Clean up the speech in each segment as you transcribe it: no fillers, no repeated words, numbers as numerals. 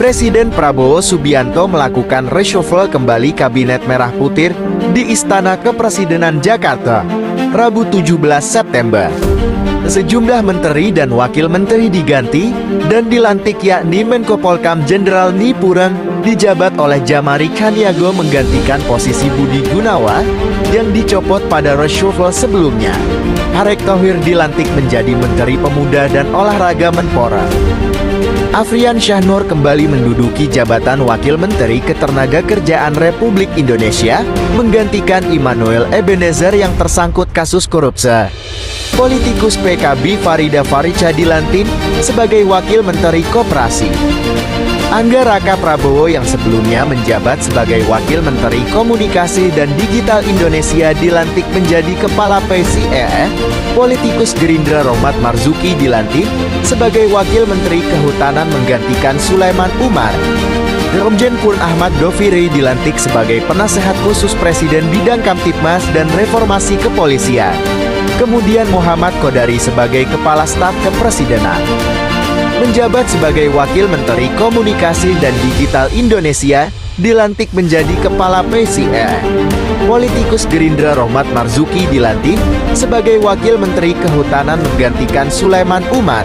Presiden Prabowo Subianto melakukan reshuffle kembali Kabinet Merah Putih di Istana Kepresidenan Jakarta, Rabu 17 September. Sejumlah menteri dan wakil menteri diganti dan dilantik, yakni Menko Polkam Jenderal Nipurang dijabat oleh Jamari Kaniago menggantikan posisi Budi Gunawan yang dicopot pada reshuffle sebelumnya. Erick Thohir dilantik menjadi Menteri Pemuda dan Olahraga Menpora. Afrian Syahnur kembali menduduki jabatan Wakil Menteri Ketenagakerjaan Republik Indonesia, menggantikan Immanuel Ebenezer yang tersangkut kasus korupsi. Politikus PKB Farida Faricha dilantik sebagai Wakil Menteri Koperasi. Angga Raka Prabowo yang sebelumnya menjabat sebagai Wakil Menteri Komunikasi dan Digital Indonesia dilantik menjadi Kepala PCE. Politikus Gerindra Rohmat Marzuki dilantik sebagai Wakil Menteri Kehutanan menggantikan Sulaiman Umar. Irjen Pol Ahmad Doviri dilantik sebagai Penasehat Khusus Presiden Bidang Kamtibmas dan Reformasi Kepolisian. Kemudian Muhammad Kodari sebagai Kepala Staf Kepresidenan. Menjabat sebagai Wakil Menteri Komunikasi dan Digital Indonesia, dilantik menjadi Kepala PCE. Politikus Gerindra Rohmat Marzuki dilantik sebagai Wakil Menteri Kehutanan menggantikan Sulaiman Umar.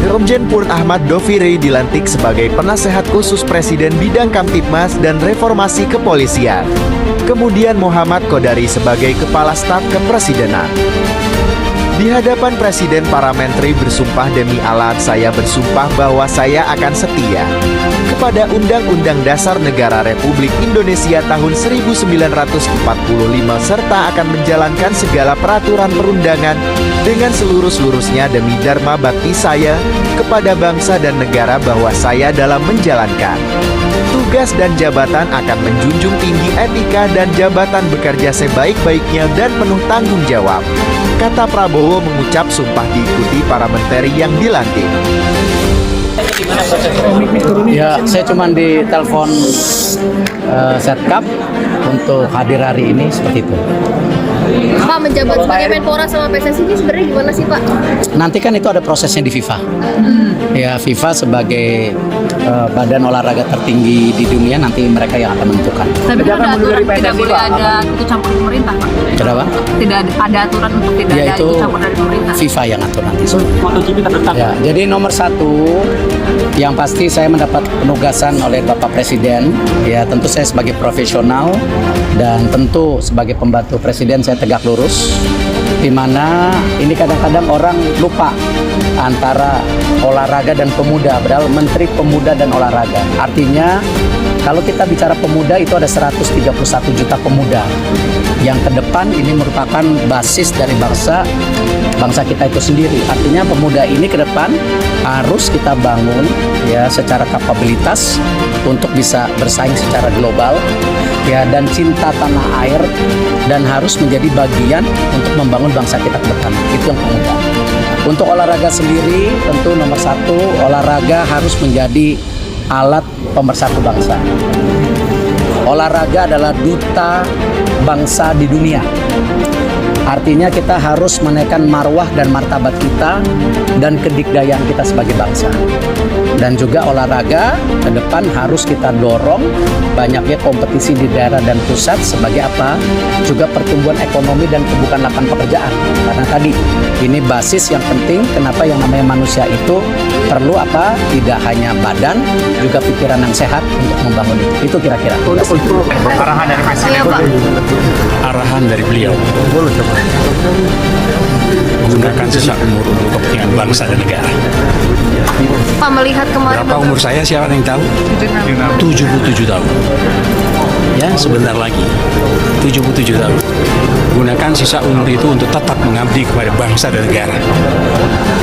Irjen Pol Ahmad Doviri dilantik sebagai Penasehat Khusus Presiden Bidang Kamtibmas dan Reformasi Kepolisian. Kemudian Muhammad Kodari sebagai Kepala Staf Kepresidenan. Di hadapan Presiden, para menteri bersumpah, "Demi Allah, saya bersumpah bahwa saya akan setia kepada Undang-Undang Dasar Negara Republik Indonesia tahun 1945 serta akan menjalankan segala peraturan perundangan dengan seluruh-seluruhnya demi dharma bakti saya kepada bangsa dan negara, bahwa saya dalam menjalankan tugas dan jabatan akan menjunjung tinggi etika dan jabatan bekerja sebaik-baiknya dan penuh tanggung jawab," kata Prabowo mengucap sumpah diikuti para menteri yang dilantik. Ya, saya cuma ditelepon Setkap untuk hadir hari ini, seperti itu. Pak, menjabat sebagai Menpora sama PSSI ini sebenarnya gimana sih, Pak? Nanti kan itu ada prosesnya di FIFA. Ya, FIFA sebagai badan olahraga tertinggi di dunia, nanti mereka yang akan menentukan. Tapi kan ada aturan tidak boleh ada ikut campur pemerintah, Pak. Kenapa? Tidak ada aturan untuk tidak ada Yaitu ikut campur dari pemerintah. FIFA yang atur nanti. Ya, jadi nomor satu, yang pasti saya mendapat penugasan oleh Bapak Presiden. Ya, tentu saya sebagai profesional dan tentu sebagai pembantu Presiden saya tegak lurus. Di mana ini kadang-kadang orang lupa antara olahraga dan pemuda, padahal Menteri Pemuda dan Olahraga. Artinya kalau kita bicara pemuda, itu ada 131 juta pemuda yang ke depan ini merupakan basis dari bangsa kita itu sendiri. Artinya pemuda ini ke depan harus kita bangun ya secara kapabilitas untuk bisa bersaing secara global ya, dan cinta tanah air, dan harus menjadi bagian untuk membangun bangsa kita ke depan. Itu yang pemuda. Untuk olahraga sendiri, tentu nomor satu, olahraga harus menjadi alat pemersatu bangsa. Olahraga adalah duta bangsa di dunia. Artinya kita harus menaikkan marwah dan martabat kita dan kedikdayaan kita sebagai bangsa. Dan juga olahraga ke depan harus kita dorong banyaknya kompetisi di daerah dan pusat sebagai apa? Juga pertumbuhan ekonomi dan pembukaan lapangan pekerjaan. Karena tadi ini basis yang penting, kenapa yang namanya manusia itu perlu apa? Tidak hanya badan, juga pikiran yang sehat untuk membangun itu. Itu kira-kira. Untuk arahan dari Presiden. Arahan dari beliau, gunakan sisa umur untuk kepentingan bangsa dan negara. Pak, melihat kemarin Berapa umur saya, siapa yang tahu? 77 tahun. Ya, sebentar lagi 77 tahun. Gunakan sisa umur itu untuk tetap mengabdi kepada bangsa dan negara.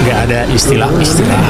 Nggak ada istilah-istilah.